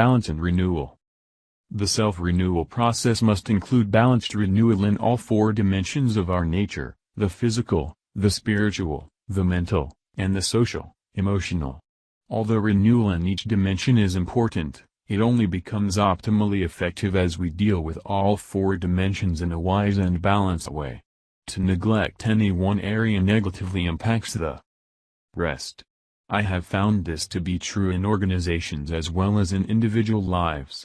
balance and renewal. The self-renewal process must include balanced renewal in all four dimensions of our nature: the physical, the spiritual, the mental, and the social, emotional. Although renewal in each dimension is important, it only becomes optimally effective as we deal with all four dimensions in a wise and balanced way. To neglect any one area negatively impacts the rest. I have found this to be true in organizations as well as in individual lives.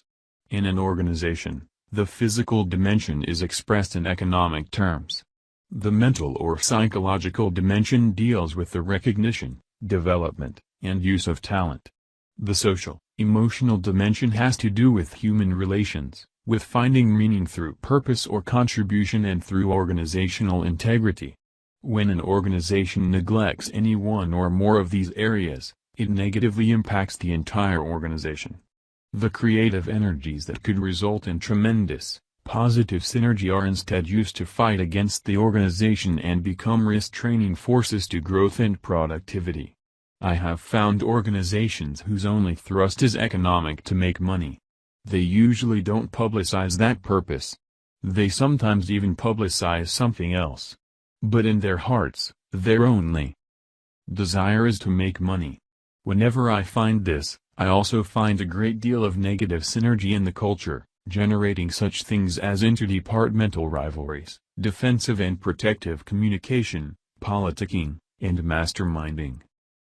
In an organization, the physical dimension is expressed in economic terms. The mental or psychological dimension deals with the recognition, development, and use of talent. The social, emotional dimension has to do with human relations, with finding meaning through purpose or contribution and through organizational integrity. When an organization neglects any one or more of these areas, it negatively impacts the entire organization. The creative energies that could result in tremendous, positive synergy are instead used to fight against the organization and become restraining forces to growth and productivity. I have found organizations whose only thrust is economic to make money. They usually don't publicize that purpose. They sometimes even publicize something else. But in their hearts, their only desire is to make money. Whenever I find this, I also find a great deal of negative synergy in the culture, generating such things as interdepartmental rivalries, defensive and protective communication, politicking, and masterminding.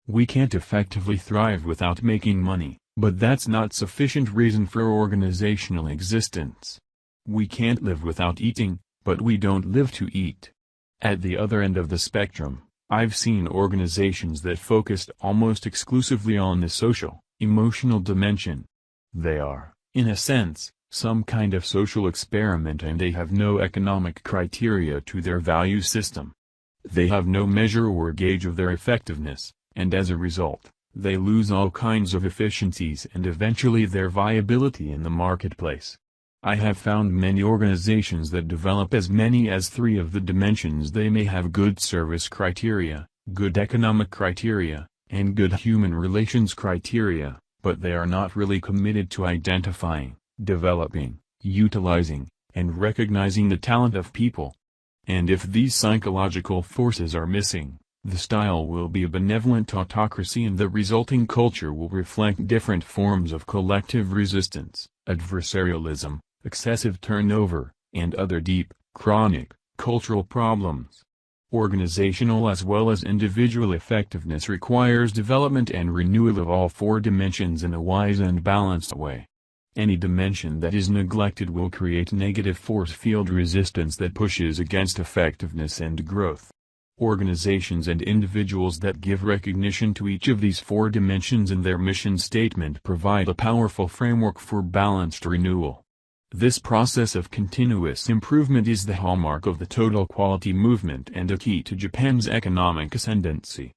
We can't effectively thrive without making money, but that's not sufficient reason for organizational existence. We can't live without eating, but we don't live to eat. At the other end of the spectrum, I've seen organizations that focused almost exclusively on the social, emotional dimension. They are, in a sense, some kind of social experiment, and they have no economic criteria to their value system. They have no measure or gauge of their effectiveness, and as a result, they lose all kinds of efficiencies and eventually their viability in the marketplace. I have found many organizations that develop as many as 3 of the dimensions. They may have good service criteria, good economic criteria, and good human relations criteria, but they are not really committed to identifying, developing, utilizing, and recognizing the talent of people. And if these psychological forces are missing, the style will be a benevolent autocracy, and the resulting culture will reflect different forms of collective resistance, adversarialism, excessive turnover, and other deep, chronic, cultural problems. Organizational as well as individual effectiveness requires development and renewal of all 4 dimensions in a wise and balanced way. Any dimension that is neglected will create negative force field resistance that pushes against effectiveness and growth. Organizations and individuals that give recognition to each of these 4 dimensions in their mission statement provide a powerful framework for balanced renewal. This process of continuous improvement is the hallmark of the total quality movement and a key to Japan's economic ascendancy.